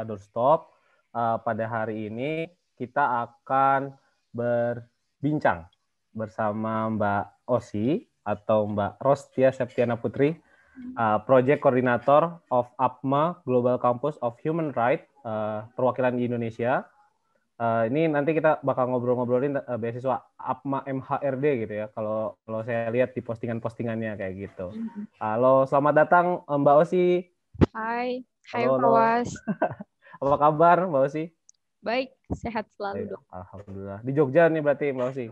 Indonesia Doorstop. Pada hari ini kita akan berbincang bersama Mbak Osi atau Mbak Rostia Septiana Putri, Project Coordinator of APMA Global Campus of Human Rights, perwakilan di Indonesia. Ini nanti kita bakal ngobrol-ngobrolin beasiswa APMA MHRD gitu ya, kalau saya lihat di postingan-postingannya kayak gitu. Halo, selamat datang Mbak Osi. Hai Halo. Prawas. Apa kabar Mbak Osi? Baik, sehat selalu dok. Alhamdulillah. Di Jogja nih berarti Mbak Osi?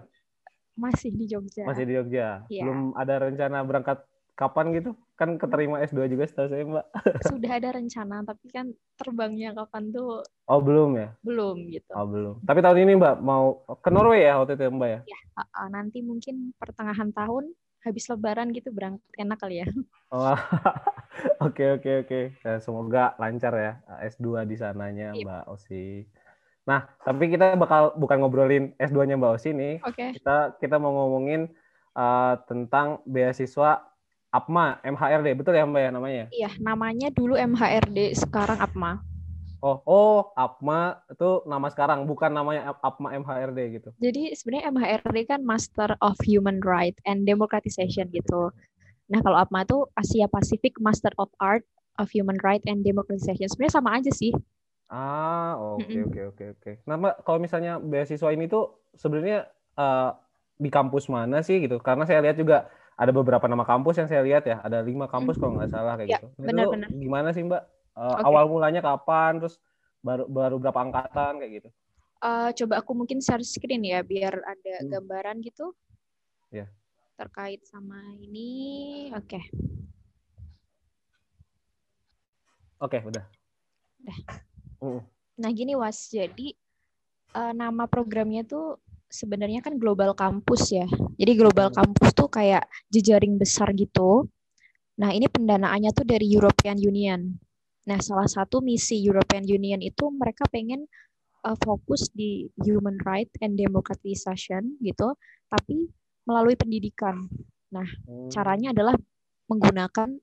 Masih di Jogja. Masih di Jogja? Ya. Belum ada rencana berangkat kapan gitu? Kan keterima S2 juga setahu saya Mbak. Sudah ada rencana, tapi kan terbangnya kapan tuh? Oh belum ya? Belum gitu. Oh belum. Tapi tahun ini Mbak mau ke Norway ya waktu itu Mbak ya? Ya, nanti mungkin pertengahan tahun habis Lebaran gitu berangkat, enak kali ya. Oh, Oke. Semoga lancar ya S2 di sananya Mbak Osi. Nah, tapi kita bukan ngobrolin S2-nya Mbak Osi nih. Oke. Kita mau ngomongin tentang beasiswa APMA MHRD. Betul ya Mbak ya namanya? Iya, namanya dulu MHRD, sekarang APMA. Oh, APMA itu nama sekarang, bukan namanya APMA MHRD gitu. Jadi sebenarnya MHRD kan Master of Human Rights and Democratization gitu. Nah, kalau APMA itu Asia Pacific Master of Art of Human Rights and Democratization. Sebenarnya sama aja sih. Oke. Nah, Mbak, kalau misalnya beasiswa ini tuh sebenarnya di kampus mana sih gitu? Karena saya lihat juga ada beberapa nama kampus yang saya lihat ya, ada 5 kampus kalau nggak salah kayak gitu. Benar-benar. Gimana sih Mbak? Awal mulanya kapan? Terus baru berapa angkatan kayak gitu? Coba aku mungkin share screen ya, biar ada gambaran gitu. Ya. Terkait sama ini. Oke, udah. Nah, gini Was, jadi nama programnya tuh sebenarnya kan Global Campus ya. Jadi Global Campus tuh kayak jejaring besar gitu. Nah, ini pendanaannya tuh dari European Union. Nah, salah satu misi European Union itu mereka pengen fokus di human right and democratization gitu, tapi melalui pendidikan. Nah, caranya adalah menggunakan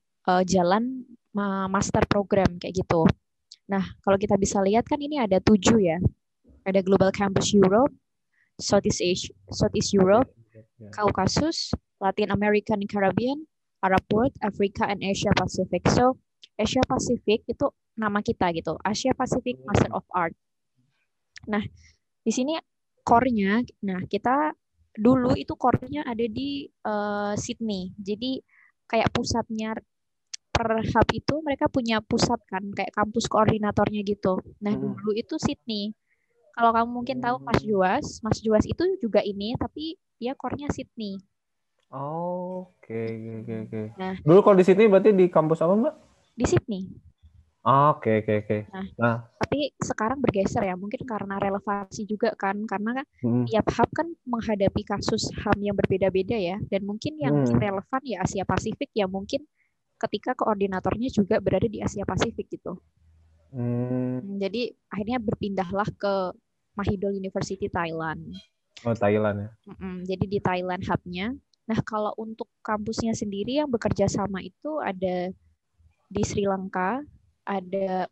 jalan master program kayak gitu. Nah, kalau kita bisa lihat kan ini ada 7 ya. Ada Global Campus Europe, Southeast Europe, Caucasus, Latin American and Caribbean, Arab World, Africa, and Asia Pacific. So, Asia Pacific itu nama kita gitu. Asia Pacific Master of Art. Nah, di sini core-nya, nah kita dulu itu core-nya ada di Sydney. Jadi kayak pusatnya per hub itu mereka punya pusat kan, kayak kampus koordinatornya gitu. Nah, dulu itu Sydney. Kalau kamu mungkin tahu Mas Juas itu juga ini, tapi dia core-nya Sydney. Oke. Nah, dulu kalau di Sydney berarti di kampus apa Mbak? Di Sydney. Oke. Nah, tapi sekarang bergeser ya, mungkin karena relevansi juga kan, karena tiap hub kan menghadapi kasus HAM yang berbeda-beda ya, dan mungkin yang relevan ya Asia Pasifik ya, mungkin ketika koordinatornya juga berada di Asia Pasifik gitu. Jadi akhirnya berpindahlah ke Mahidol University Thailand. Oh, Thailand ya. Jadi di Thailand hubnya. Nah, kalau untuk kampusnya sendiri yang bekerja sama itu ada di Sri Lanka, ada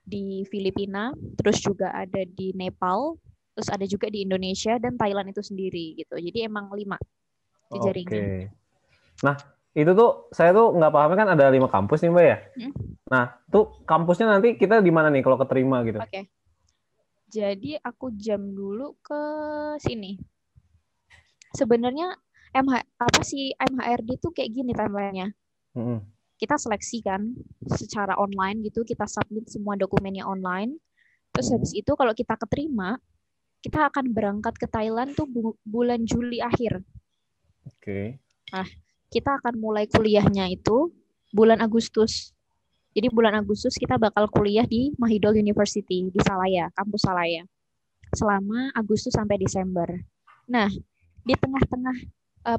di Filipina, terus juga ada di Nepal, terus ada juga di Indonesia dan Thailand itu sendiri gitu. Jadi emang 5 jejaringnya. Oke. Nah, itu tuh saya tuh nggak pahamnya kan ada 5 kampus nih Mbak ya. Nah, tuh kampusnya nanti kita di mana nih kalau keterima gitu? Oke. Jadi aku jam dulu ke sini. Sebenarnya MHRD tuh kayak gini timelinenya. Kita seleksi kan secara online gitu, kita submit semua dokumennya online. Terus habis itu kalau kita keterima, kita akan berangkat ke Thailand tuh bulan Juli akhir. Oke. Nah, kita akan mulai kuliahnya itu bulan Agustus. Jadi bulan Agustus kita bakal kuliah di Mahidol University di Salaya, kampus Salaya. Selama Agustus sampai Desember. Nah, di tengah-tengah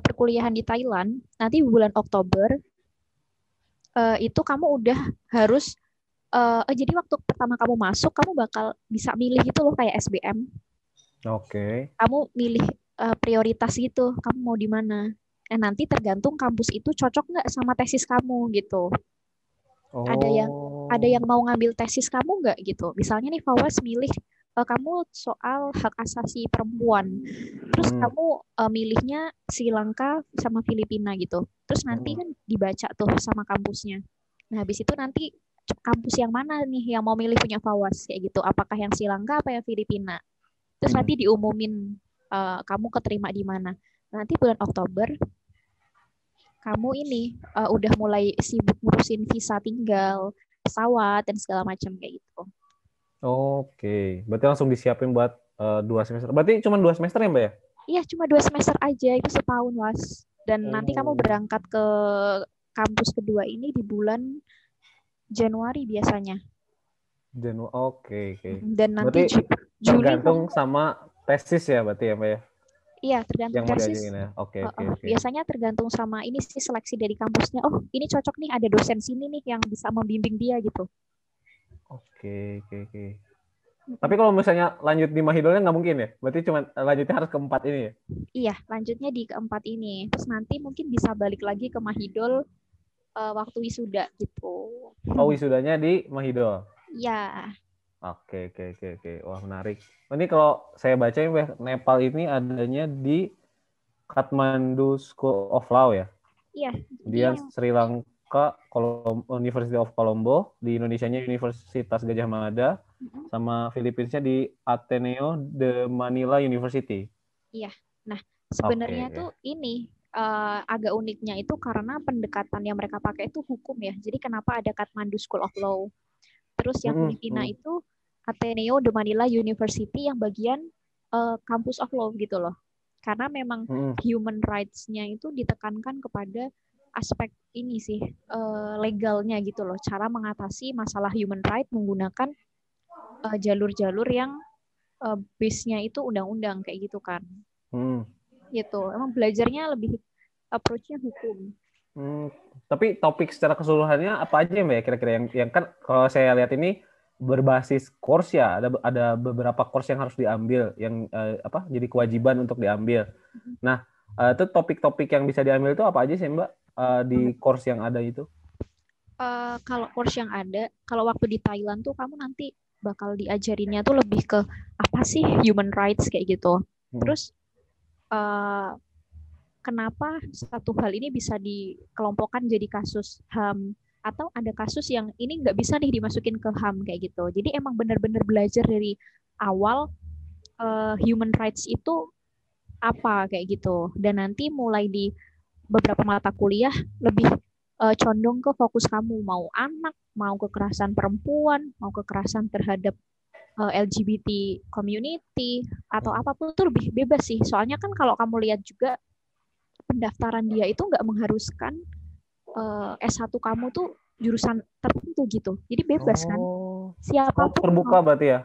perkuliahan di Thailand, nanti bulan Oktober itu kamu udah harus jadi waktu pertama kamu masuk, kamu bakal bisa milih itu loh kayak SBM. Oke. Kamu milih prioritas gitu, kamu mau di mana. Nanti tergantung kampus itu cocok nggak sama tesis kamu gitu. ada yang mau ngambil tesis kamu nggak gitu. Misalnya nih Fawaz milih kamu soal hak asasi perempuan. Terus kamu milihnya Sri Lanka sama Filipina gitu. Terus nanti kan dibaca tuh sama kampusnya. Nah, habis itu nanti kampus yang mana nih yang mau milih punya Fawaz kayak gitu. Apakah yang Sri Lanka apa yang Filipina? Terus nanti diumumin kamu keterima di mana. Nanti bulan Oktober kamu ini udah mulai sibuk ngurusin visa tinggal, pesawat dan segala macam kayak gitu. Oke, berarti langsung disiapin buat 2 semester. Berarti cuma 2 semester ya, Mbak ya? Iya, cuma 2 semester aja, itu setahun, Was. Dan nanti kamu berangkat ke kampus kedua ini di bulan Januari biasanya. Oke. Dan nanti berarti Juli tergantung sama tesis ya, berarti ya, Mbak ya? Iya, tergantung Yang mau tesis. diajuin ya. Oke. Biasanya tergantung sama ini sih seleksi dari kampusnya. Oh, ini cocok nih, ada dosen sini nih yang bisa membimbing dia gitu. Oke. Tapi kalau misalnya lanjut di Mahidolnya nggak mungkin ya? Berarti cuma lanjutnya harus ke 4 ini ya? Iya, lanjutnya di keempat ini. Terus nanti mungkin bisa balik lagi ke Mahidol waktu wisuda gitu. Oh, wisudanya di Mahidol? Iya. Oke. Wah, menarik. Ini kalau saya baca Nepal ini adanya di Kathmandu School of Law ya? Iya. Kemudian Sri Lanka University of Colombo, di Indonesianya Universitas Gajah Mada, sama Filipinsnya di Ateneo de Manila University. Iya. Nah, sebenarnya tuh ini agak uniknya itu karena pendekatan yang mereka pakai itu hukum ya. Jadi kenapa ada Kathmandu School of Law? Terus yang Filipina itu Ateneo de Manila University yang bagian Campus of Law gitu loh. Karena memang human rights-nya itu ditekankan kepada aspek ini sih, legalnya gitu loh. Cara mengatasi masalah human right menggunakan jalur-jalur yang base-nya itu undang-undang kayak gitu kan. Gitu. Emang belajarnya lebih approach-nya hukum. Tapi topik secara keseluruhannya apa aja Mbak ya kira-kira yang kan kalau saya lihat ini berbasis course ya, ada beberapa course yang harus diambil yang jadi kewajiban untuk diambil. Nah, itu topik-topik yang bisa diambil itu apa aja sih Mbak di course yang ada itu? Kalau course yang ada, kalau waktu di Thailand tuh kamu nanti bakal diajarinnya tuh lebih ke apa sih human rights kayak gitu. Terus kenapa satu hal ini bisa dikelompokkan jadi kasus HAM atau ada kasus yang ini nggak bisa nih dimasukin ke HAM kayak gitu. Jadi emang benar-benar belajar dari awal human rights itu apa kayak gitu. Dan nanti mulai di beberapa mata kuliah lebih condong ke fokus kamu, mau anak, mau kekerasan perempuan, mau kekerasan terhadap LGBT community atau apapun itu lebih bebas sih. Soalnya kan kalau kamu lihat juga pendaftaran dia itu nggak mengharuskan S1 kamu tuh jurusan tertentu gitu. Jadi bebas kan. Siapapun terbuka berarti ya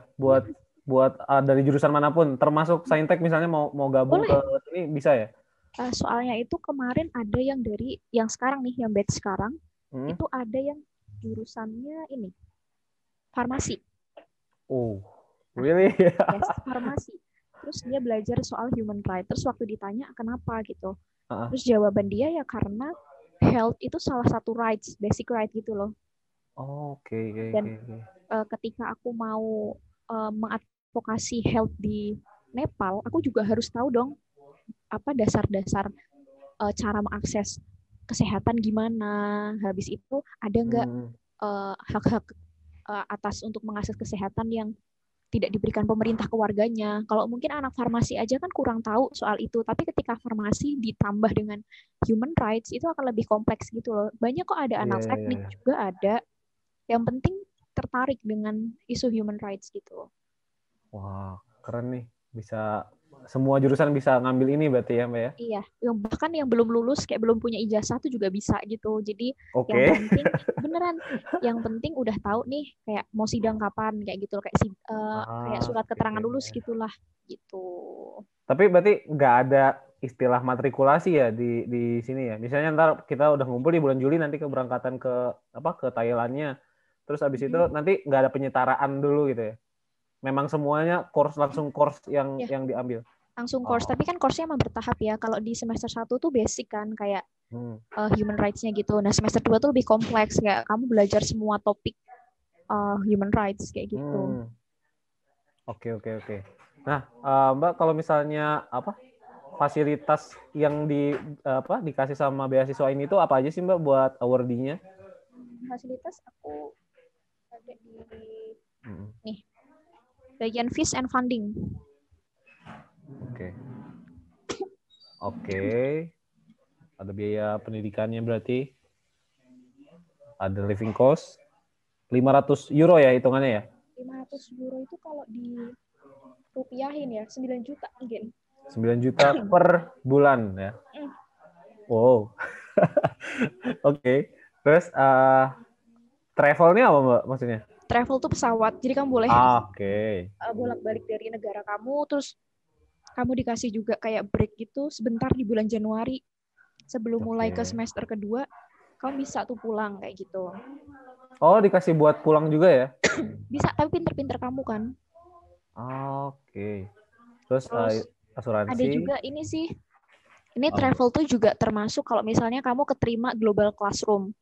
buat dari jurusan manapun, termasuk Saintek misalnya mau gabung ke ini bisa ya? Soalnya itu kemarin ada yang dari yang sekarang nih, yang batch sekarang itu ada yang jurusannya ini farmasi. Oh, really? Yes, farmasi. Terus dia belajar soal human rights. Terus waktu ditanya kenapa gitu, terus jawaban dia ya karena health itu salah satu rights, basic right gitu loh. Oke. Dan ketika aku mau mengadvokasi health di Nepal, aku juga harus tahu dong apa dasar-dasar cara mengakses kesehatan gimana. Habis itu ada nggak hak-hak atas untuk mengakses kesehatan yang tidak diberikan pemerintah ke warganya. Kalau mungkin anak farmasi aja kan kurang tahu soal itu, tapi ketika farmasi ditambah dengan human rights itu akan lebih kompleks gitu loh. Banyak kok ada anak teknik juga ada. Yang penting tertarik dengan isu human rights gitu. Wah, keren nih. Bisa semua jurusan bisa ngambil ini berarti ya, Mbak ya? Iya, bahkan yang belum lulus kayak belum punya ijazah tuh juga bisa gitu. Jadi yang penting beneran, yang penting udah tahu nih kayak mau sidang kapan kayak gitu, kayak surat keterangan lulus gitulah gitu. Tapi berarti nggak ada istilah matrikulasi ya di sini ya. Misalnya ntar kita udah ngumpul di bulan Juli nanti keberangkatan ke Thailandnya. Terus abis itu nanti nggak ada penyetaraan dulu gitu ya. Memang semuanya langsung course yang diambil. Langsung course, tapi kan course-nya emang bertahap ya. Kalau di semester 1 tuh basic kan kayak human rights-nya gitu. Nah, semester 2 tuh lebih kompleks kayak kamu belajar semua topik human rights kayak gitu. Oke. Nah, Mbak kalau misalnya fasilitas yang dikasih sama beasiswa ini tuh apa aja sih Mbak buat awardee-nya? Fasilitas aku ada di nih bagian fees and funding. Oke. Ada biaya pendidikannya berarti. Ada living cost. 500 euro ya hitungannya ya? 500 euro itu kalau di rupiahin ya 9 juta mungkin. 9 juta per bulan ya. Wow. Oke. Terus travelnya apa Mbak maksudnya? Travel tuh pesawat. Jadi kamu boleh bolak-balik dari negara kamu, terus kamu dikasih juga kayak break gitu sebentar di bulan Januari sebelum mulai ke semester kedua, kamu bisa tuh pulang kayak gitu. Oh, dikasih buat pulang juga ya? Bisa, tapi pinter-pinter kamu kan. Oke. Terus asuransi. Ada juga ini sih. Ini travel tuh juga termasuk kalau misalnya kamu keterima Global Classroom.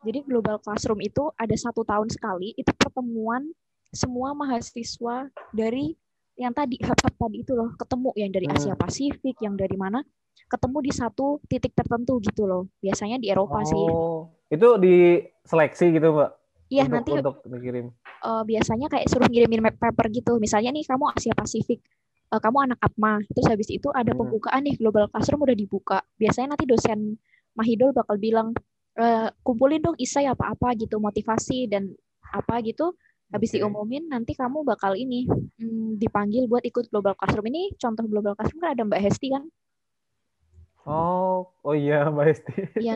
Jadi Global Classroom itu ada 1 tahun sekali, itu pertemuan semua mahasiswa dari yang tadi, hub-hub tadi itu loh, ketemu yang dari Asia Pasifik, yang dari mana, ketemu di satu titik tertentu gitu loh. Biasanya di Eropa sih. Itu diseleksi gitu Mbak? Iya, nanti untuk dikirim. Biasanya kayak suruh ngirimin paper gitu. Misalnya nih kamu Asia Pasifik, kamu anak APMA, terus habis itu ada pembukaan nih, Global Classroom udah dibuka. Biasanya nanti dosen Mahidol bakal bilang, kumpulin dong isai apa-apa gitu, motivasi dan apa gitu. Habis diumumin, nanti kamu bakal ini dipanggil buat ikut Global Classroom. Ini contoh Global Classroom kan ada Mbak Hesti kan? Oh iya Mbak Hesti. Ya,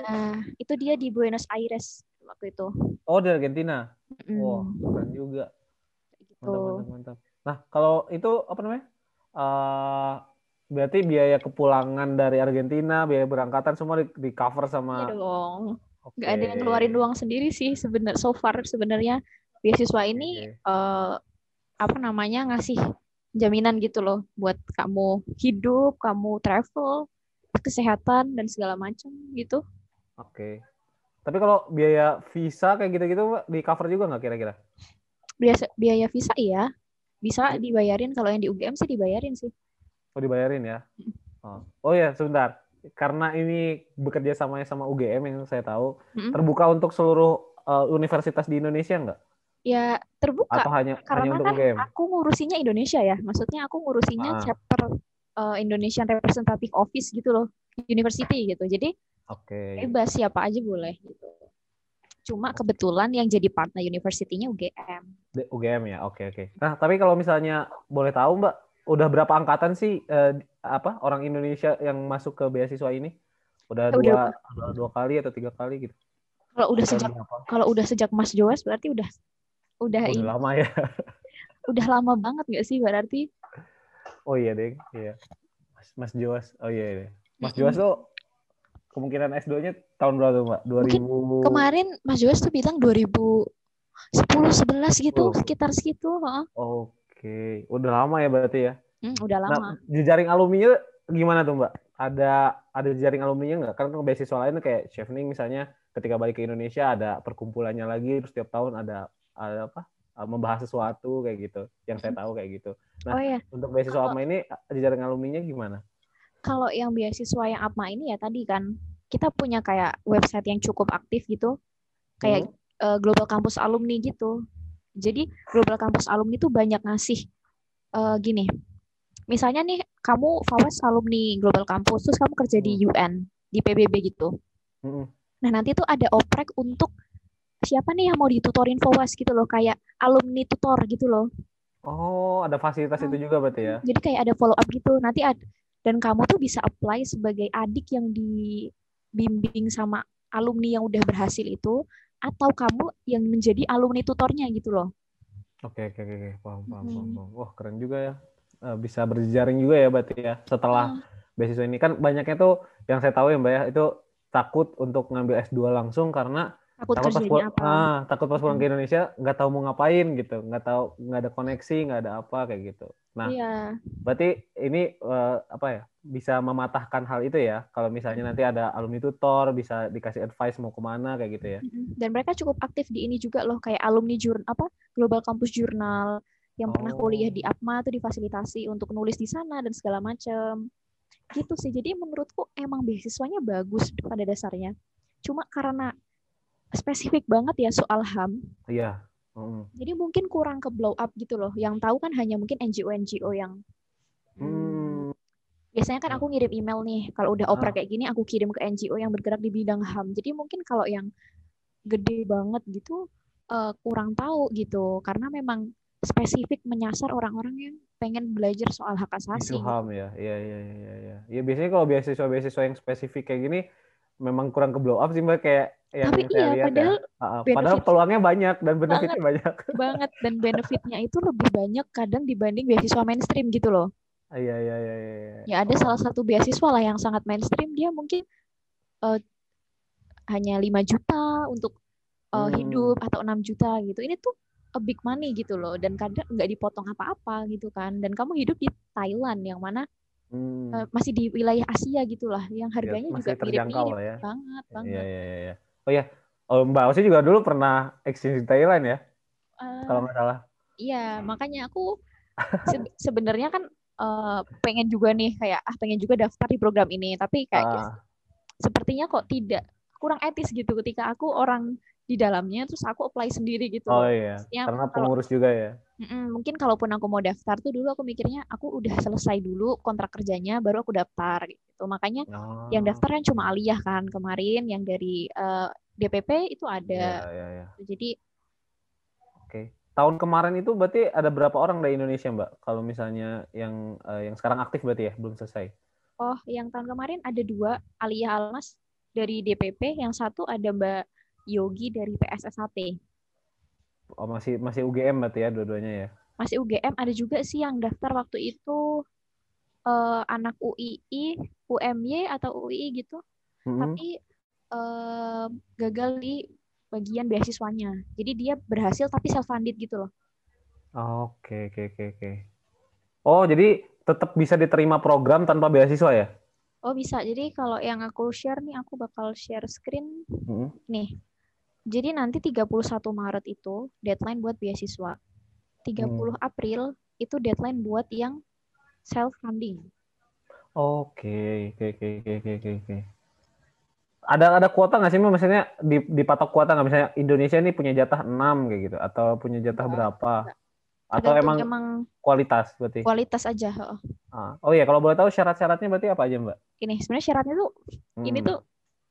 itu dia di Buenos Aires waktu itu. Oh, di Argentina. Wah, keren juga. Mantap. Nah, kalau itu apa namanya? Berarti biaya kepulangan dari Argentina, biaya berangkatan semua di cover sama. Iya dong. Nggak ada yang ngeluarin uang sendiri sih sebenarnya. So far sebenarnya beasiswa ini ngasih jaminan gitu loh buat kamu hidup, kamu travel, kesehatan dan segala macam gitu. Oke. Tapi kalau biaya visa kayak gitu-gitu di cover juga nggak kira-kira? Biaya visa iya, bisa dibayarin. Kalau yang di UGM sih dibayarin sih. Oh, dibayarin ya? Oh ya, sebentar. Karena ini bekerja sama UGM yang saya tahu, terbuka untuk seluruh universitas di Indonesia nggak? Ya terbuka. Atau hanya untuk kan UGM? aku ngurusinya Indonesia ya. Maksudnya aku ngurusinya chapter Indonesian Representative Office gitu loh, university gitu. Jadi bebas siapa aja boleh gitu. Cuma kebetulan yang jadi partner university-nya UGM. UGM ya, oke. Nah, tapi kalau misalnya boleh tahu Mbak, udah berapa angkatan sih orang Indonesia yang masuk ke beasiswa ini? Udah dua kali atau 3 kali gitu? Kalau udah sejak Mas Joas berarti udah ini. Lama ya. Udah lama banget nggak sih berarti? Oh iya deh, iya. Mas Joas. Oh iya. Mas Joas tuh kemungkinan S2-nya tahun berapa tuh, Mbak? 2000. Mungkin kemarin Mas Joas tuh bilang 2010-11 gitu, sekitar segitu. Oke. Udah lama ya berarti ya? Udah lama. Nah, jejaring alumninya gimana tuh, Mbak? Ada jejaring alumninya nggak? Kan beasiswa lain kayak Chevening misalnya, ketika balik ke Indonesia ada perkumpulannya lagi, terus setiap tahun ada membahas sesuatu kayak gitu. Yang saya tahu kayak gitu. Nah, untuk beasiswa APMA ini jejaring alumninya gimana? Kalau yang beasiswa yang APMA ini ya tadi kan, kita punya kayak website yang cukup aktif gitu, kayak Global Campus Alumni gitu. Jadi Global Campus Alumni itu banyak ngasih gini. Misalnya nih, kamu FAWAS alumni Global Campus, terus kamu kerja di UN, di PBB gitu. Nah, nanti tuh ada oprek untuk siapa nih yang mau ditutorin FAWAS gitu loh, kayak alumni tutor gitu loh. Oh, ada fasilitas itu juga berarti ya? Jadi kayak ada follow up gitu. Nanti dan kamu tuh bisa apply sebagai adik yang dibimbing sama alumni yang udah berhasil itu, atau kamu yang menjadi alumni tutornya gitu loh. Oke. Paham. Wah, keren juga ya. Bisa berjejaring juga ya berarti ya. Setelah beasiswa ini kan banyaknya tuh yang saya tahu ya Mbak ya, itu takut untuk ngambil S2 langsung karena Takut kerjanya apa? Takut pas pulang ke Indonesia nggak tahu mau ngapain gitu, nggak ada koneksi, nggak ada apa kayak gitu. Nah, Iya. berarti ini apa ya, bisa mematahkan hal itu ya. Kalau misalnya nanti ada alumni tutor bisa dikasih advice mau kemana kayak gitu ya. Dan mereka cukup aktif di ini juga loh, kayak alumni Global Campus Journal yang pernah kuliah di APMA tuh difasilitasi untuk nulis di sana dan segala macam. Gitu sih. Jadi menurutku emang beasiswanya bagus pada dasarnya. Cuma karena spesifik banget ya soal HAM. Iya. Jadi mungkin kurang ke blow up gitu loh. Yang tahu kan hanya mungkin NGO-NGO yang biasanya kan aku ngirim email nih. Kalau udah oprek kayak gini, aku kirim ke NGO yang bergerak di bidang HAM. Jadi mungkin kalau yang gede banget gitu, kurang tahu gitu. Karena memang spesifik menyasar orang-orang yang pengen belajar soal hak asasi. Isu HAM ya. Iya. Ya biasanya kalau beasiswa yang spesifik kayak gini memang kurang ke blow up sih Mbak, kayak yang Tapi saya lihat padahal ya. Padahal peluangnya banyak dan benefitnya banyak. Banget, dan benefitnya itu lebih banyak kadang dibanding beasiswa mainstream gitu loh. Iya. Ya ada salah satu beasiswa lah yang sangat mainstream, dia mungkin hanya 5 juta untuk hidup atau 6 juta gitu. Ini tuh a big money gitu loh, dan kadang nggak dipotong apa-apa gitu kan. Dan kamu hidup di Thailand yang mana masih di wilayah Asia gitulah, yang harganya ya, juga terjangkau mirip-mirip lah ya. banget. Iya. Oh ya, Mbak Osi juga dulu pernah exchange di Thailand ya, kalau nggak salah. Iya, makanya aku sebenarnya kan pengen juga nih kayak pengen juga daftar di program ini, tapi kayak sepertinya kok tidak, kurang etis gitu ketika aku orang di dalamnya terus aku apply sendiri gitu Oh loh. iya, Ya, karena pengurus juga ya. mungkin kalaupun aku mau daftar tuh dulu aku mikirnya aku udah selesai dulu kontrak kerjanya baru aku daftar gitu. Makanya yang daftar kan cuma Aliyah kan kemarin, yang dari DPP itu ada. Iya. Jadi Oke. Tahun kemarin itu berarti ada berapa orang dari Indonesia, Mbak? Kalau misalnya yang sekarang aktif berarti ya, belum selesai. oh, yang tahun kemarin ada 2, Aliyah Almas dari DPP, yang satu ada Mbak Yogi dari PSSHT. Oh, masih UGM berarti ya dua-duanya ya. Masih UGM, ada juga sih yang daftar waktu itu anak UII, UMY atau UII gitu. Tapi gagal di bagian beasiswanya. Jadi dia berhasil tapi self funded gitu loh. Oke. Oh, jadi tetap bisa diterima program tanpa beasiswa ya? Oh bisa. Jadi kalau yang aku share nih, aku bakal share screen nih. Jadi nanti 31 Maret itu deadline buat beasiswa. 30 April itu deadline buat yang self funding. Oke. Ada kuota nggak sih, Mbak? Maksudnya dipatok kuota nggak? Misalnya Indonesia ini punya jatah 6 kayak gitu, atau punya jatah berapa? Atau emang kualitas berarti? Kualitas aja. Oh iya, kalau boleh tahu syarat-syaratnya berarti apa aja, Mbak? Ini sebenarnya syaratnya tuh ini tuh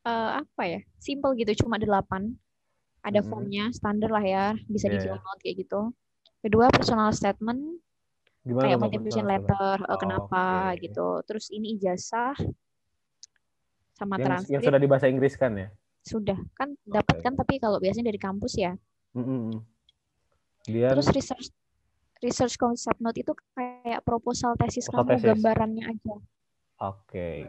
apa ya? Simple gitu, cuma 8. Ada formnya, standar lah ya, bisa di-download kayak gitu. Kedua, personal statement. Gimana kayak tuh, Mbak, motivation personal letter, kenapa gitu. Terus ini ijazah sama yang transkrip. sudah di bahasa Inggris kan ya? Sudah kan dapat kan, tapi kalau biasanya dari kampus ya. Terus research concept note itu kayak proposal tesis kamu, gambarannya aja. Oke.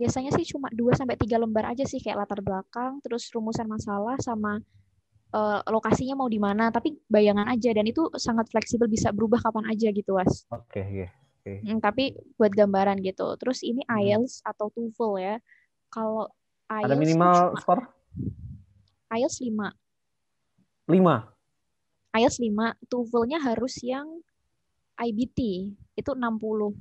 Biasanya sih cuma 2-3 lembar aja sih, kayak latar belakang, terus rumusan masalah sama lokasinya mau di mana, tapi bayangan aja, dan itu sangat fleksibel, bisa berubah kapan aja gitu, Was. Oke. Tapi buat gambaran gitu. Terus ini IELTS atau TOEFL ya. Kalau IELTS ada minimal skor? IELTS 5. 5. IELTS 5, TOEFL-nya harus yang IBT, itu 60.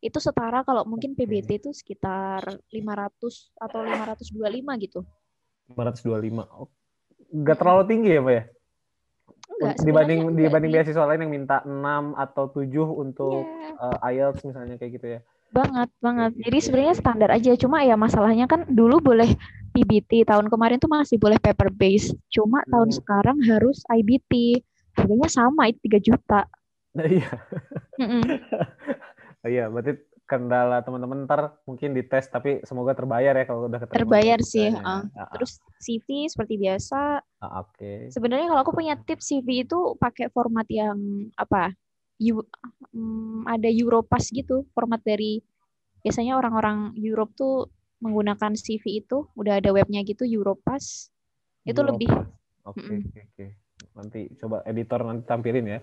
Itu setara kalau mungkin PBT itu sekitar 500 atau 525 gitu. 525. Nggak terlalu tinggi ya, Pak ya? Enggak, dibanding beasiswa lain yang minta 6 atau 7 untuk IELTS misalnya kayak gitu ya. Banget. Jadi sebenarnya standar aja, cuma ya masalahnya kan dulu boleh PBT, tahun kemarin tuh masih boleh paper base. Cuma tahun sekarang harus IBT. Harganya sama, itu 3 juta. Nah, iya. Iya, berarti kendala teman-teman ntar mungkin dites, tapi semoga terbayar ya kalau udah ketemu. Terbayar sih. Terus CV seperti biasa. Oke. Sebenarnya kalau aku punya tips, CV itu pakai format yang apa? Ada Europass gitu, format dari biasanya orang-orang Europe tuh menggunakan CV itu, udah ada webnya gitu, Europass. Itu lebih. Oke. Nanti coba editor nanti tampilin ya.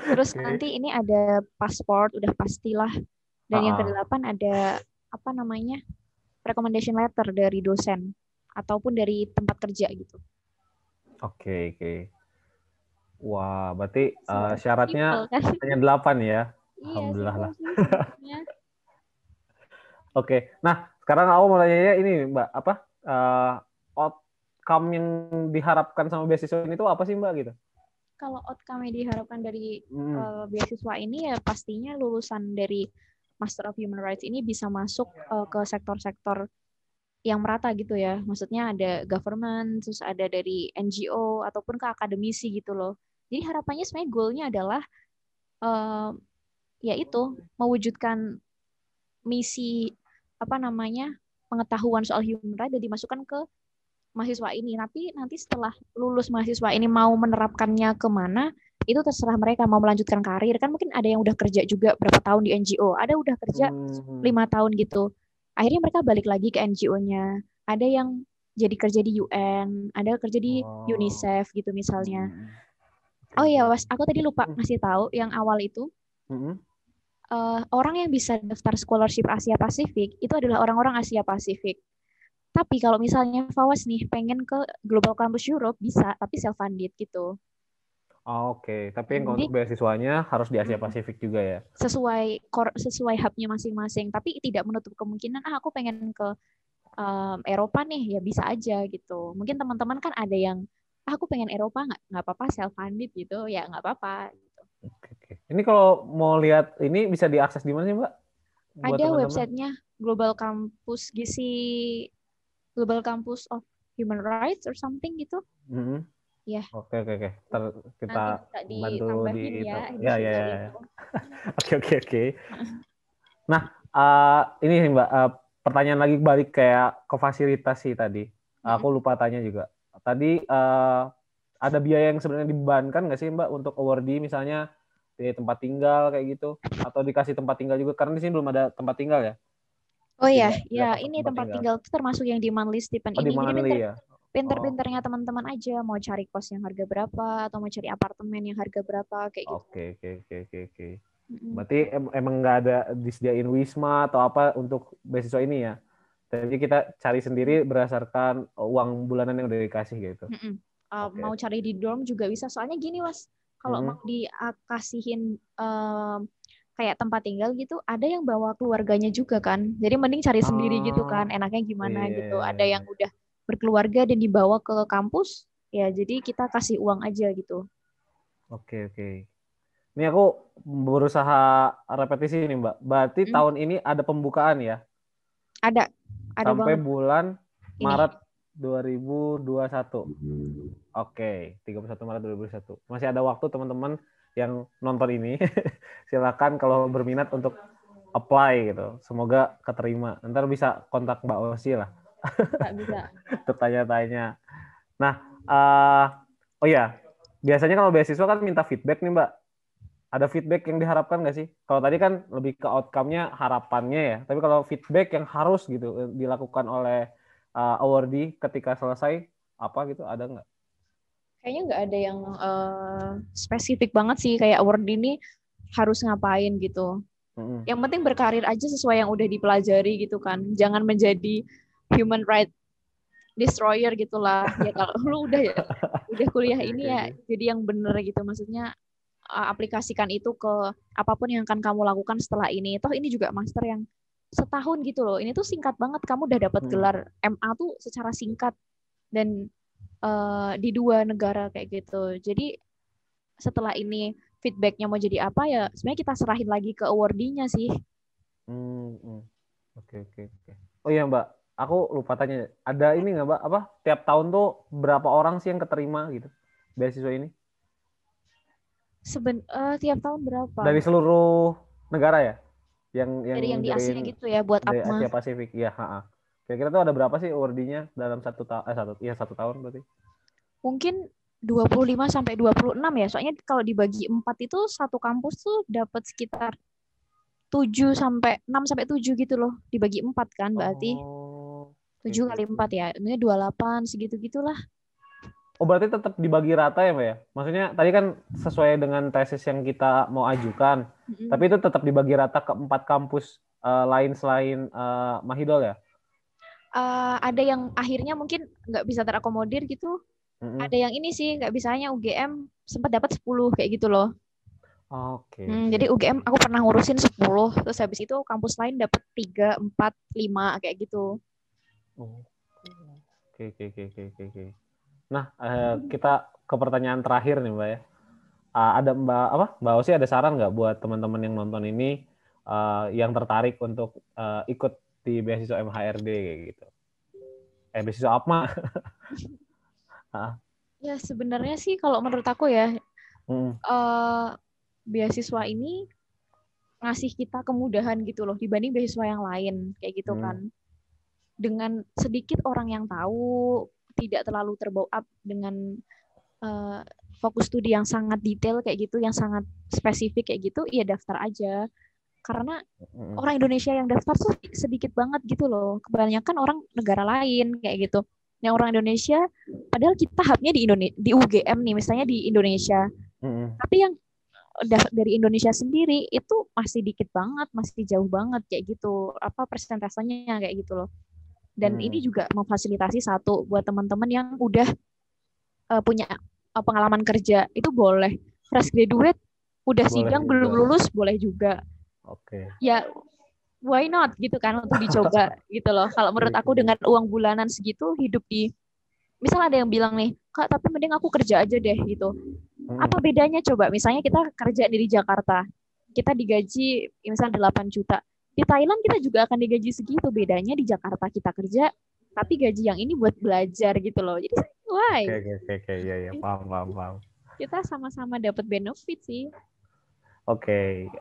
Terus Oke. nanti ini ada pasport, udah pastilah. Dan yang Ah. ke-8 ada apa namanya? Recommendation letter dari dosen ataupun dari tempat kerja gitu. Oke. Wah, berarti Simple syaratnya kan? hanya 8 ya. Iya, Alhamdulillah simple lah. sih sebenarnya. Oke. Nah, sekarang aku mau tanya ini, Mbak, apa outcome yang diharapkan sama beasiswa ini tuh apa sih, Mbak gitu? Kalau outcome yang diharapkan dari Hmm. beasiswa ini ya pastinya lulusan dari Master of Human Rights ini bisa masuk ke sektor-sektor yang merata gitu ya. Maksudnya ada government, terus ada dari NGO ataupun ke akademisi gitu loh. Jadi harapannya sebenarnya goalnya adalah uh, yaitu mewujudkan misi apa namanya pengetahuan soal human rights dan dimasukkan ke mahasiswa ini. Tapi nanti setelah lulus mahasiswa ini mau menerapkannya kemana, itu terserah mereka mau melanjutkan karir. Kan mungkin ada yang udah kerja juga berapa tahun di NGO, ada udah kerja 5 tahun gitu. Akhirnya mereka balik lagi ke NGO-nya. Ada yang jadi kerja di UN, ada kerja di Oh. UNICEF gitu misalnya. Oke, Oh iya, oke. Was, aku tadi lupa ngasih tahu yang awal itu orang yang bisa daftar scholarship Asia Pasifik itu adalah orang-orang Asia Pasifik. Tapi kalau misalnya Fawas nih pengen ke Global Campus Europe bisa, tapi self funded gitu. Oke, tapi yang Jadi untuk beasiswanya harus di Asia Pasifik juga ya. sesuai hubnya masing-masing. Tapi tidak menutup kemungkinan aku pengen ke Eropa nih ya bisa aja gitu. Mungkin teman-teman kan ada yang aku pengen Eropa nggak apa-apa self funded gitu ya nggak apa-apa. Oke. Ini kalau mau lihat ini bisa diakses di mana sih, Mbak? Buat Ada teman-teman. websitenya Global Campus Gizi Global Campus of Human Rights or something gitu. Ya, Oke. Ntar kita nanti bisa bantu di ditambahin itu. ya Ya. additional info. Oke. Nah, ini sih, Mbak, pertanyaan lagi balik kayak ke fasilitas sih tadi. Aku lupa tanya juga. Tadi ada biaya yang sebenarnya dibebankan nggak sih, Mbak, untuk awardee misalnya di tempat tinggal kayak gitu, atau dikasih tempat tinggal juga? Karena di sini belum ada tempat tinggal ya. Oh ya, Tidak ya masuk ini tempat tempat tinggal. tinggal itu termasuk yang di monthly stipend Oh, di ini. Jadi Manli ya. Oh, pinter-pinternya teman-teman aja mau cari kos yang harga berapa atau mau cari apartemen yang harga berapa kayak gitu. oke. Berarti emang nggak ada disediain wisma atau apa untuk beasiswa ini ya? Jadi kita cari sendiri berdasarkan uang bulanan yang udah dikasih gitu. Mau Oke. cari di dorm juga bisa. Soalnya gini, Was, kalau mau dikasihin kayak tempat tinggal gitu, ada yang bawa keluarganya juga kan. Jadi mending cari sendiri gitu kan, Oh, enaknya gimana gitu. Ada yang iya. udah berkeluarga dan dibawa ke kampus, ya jadi kita kasih uang aja gitu. Oke. Ini aku berusaha repetisi ini, Mbak. Berarti Hmm, tahun ini ada pembukaan ya? ada Sampai banget bulan ini. Maret 2021. Oke, 31 Maret 2021. Masih ada waktu teman-teman yang nonton ini. Silakan kalau berminat untuk apply gitu. Semoga keterima. Ntar bisa kontak Mbak Osi lah. Bisa. Tertanya-tanya. Nah, oh ya, biasanya kalau beasiswa kan minta feedback nih Mbak. Ada feedback yang diharapkan nggak sih? Kalau tadi kan lebih ke outcome-nya, harapannya ya. Tapi kalau feedback yang harus gitu dilakukan oleh awardee ketika selesai, apa gitu, ada nggak? Kayaknya nggak ada yang spesifik banget sih kayak award ini harus ngapain gitu. Yang penting berkarir aja sesuai yang udah dipelajari gitu kan. Jangan menjadi human right destroyer gitulah. Ya kalau lu udah kuliah ini ya Oke. jadi yang bener gitu. Maksudnya aplikasikan itu ke apapun yang akan kamu lakukan setelah ini. Toh ini juga master yang setahun gitu loh. Ini tuh singkat banget. Kamu udah dapat gelar MA tuh secara singkat dan di 2 negara kayak gitu. Jadi setelah ini feedbacknya mau jadi apa ya sebenarnya kita serahin lagi ke awardee-nya sih. Oke. Oh iya Mbak, aku lupa tanya. Ada ini nggak Mbak? Apa tiap tahun tuh berapa orang sih yang keterima gitu beasiswa ini? Tiap tahun berapa? Dari seluruh negara ya? Yang Dari yang di Asia join gitu ya buat dari APMA. Asia Pasifik. Iya, Kira-kira tuh ada berapa sih awardee-nya dalam satu tahun berarti? Mungkin 25 sampai 26 ya. Soalnya kalau dibagi 4 itu satu kampus tuh dapat sekitar 7 sampai 6 sampai 7 gitu loh. Dibagi 4 kan berarti. Oh. 7 kali 4 ya. Ini 28 segitu-gitulah. Oh, berarti tetap dibagi rata ya, Mbak ya? Maksudnya tadi kan sesuai dengan tesis yang kita mau ajukan, tapi itu tetap dibagi rata ke 4 kampus lain selain Mahidol ya? Ada yang akhirnya mungkin nggak bisa terakomodir gitu. Ada yang ini sih nggak bisanya UGM sempat dapat 10 kayak gitu loh. Oke. Jadi UGM aku pernah ngurusin 10, terus habis itu kampus lain dapat 3, 4, 5 kayak gitu. Oke. Nah, kita ke pertanyaan terakhir nih, Mbak ya. Ada Mbak Osi ada saran nggak buat teman-teman yang nonton ini yang tertarik untuk ikut di beasiswa MHRD kayak gitu? Beasiswa apa? Ya sebenarnya sih kalau menurut aku ya, beasiswa ini ngasih kita kemudahan gitu loh dibanding beasiswa yang lain kayak gitu kan. Dengan sedikit orang yang tahu, tidak terlalu terbawa up dengan fokus studi yang sangat detail kayak gitu, yang sangat spesifik kayak gitu, ya daftar aja. Karena orang Indonesia yang daftar tuh sedikit banget gitu loh. Kebanyakan orang negara lain kayak gitu. Yang orang Indonesia, padahal kita hubnya di UGM nih, misalnya di Indonesia. Tapi yang dari Indonesia sendiri itu masih dikit banget, masih jauh banget kayak gitu. Apa persentasenya kayak gitu loh. Dan ini juga memfasilitasi satu buat teman-teman yang udah punya pengalaman kerja, itu boleh. Fresh graduate udah boleh sidang juga. Belum lulus boleh juga. Oke. Ya why not gitu kan untuk dicoba gitu loh. Kalau menurut aku dengan uang bulanan segitu hidup di, misal ada yang bilang nih, Kak tapi mending aku kerja aja deh gitu. Apa bedanya coba? Misalnya kita kerja di Jakarta, kita digaji misalnya 8 juta. Di Thailand kita juga akan digaji segitu. Bedanya di Jakarta kita kerja, tapi gaji yang ini buat belajar gitu loh. Jadi why? Oke. Ya, paham. Kita sama-sama dapat benefit sih. Oke.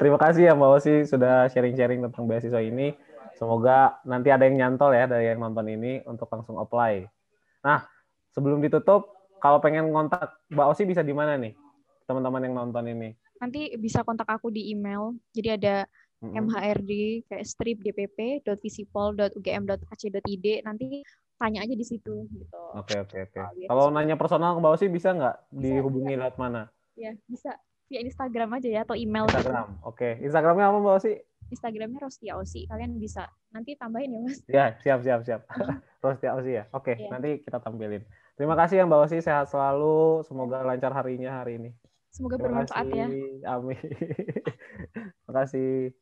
Terima kasih ya Mbak Osi sudah sharing-sharing tentang beasiswa ini. Semoga nanti ada yang nyantol ya dari yang nonton ini untuk langsung apply. Nah, sebelum ditutup, kalau pengen kontak Mbak Osi bisa di mana nih? Teman-teman yang nonton ini. Nanti bisa kontak aku di email. Jadi ada MHRD kayak strip dpp.visipol.ugm.ac.id. Nanti tanya aja di situ gitu. Oke. Kalau nanya personal ke Mbak Osi bisa nggak dihubungi lewat mana? Ya, bisa via Instagram aja ya atau email. Instagram. Oke. Instagramnya apa Mbak Osi? Instagramnya Rostia Osi. Kalian bisa nanti tambahin ya Mas. Ya, siap. Rostia Osi ya. Oke, nanti kita tampilin. Terima kasih ya Mbak Osi, sehat selalu. Semoga lancar harinya hari ini. Semoga bermanfaat ya. Amin. Terima kasih.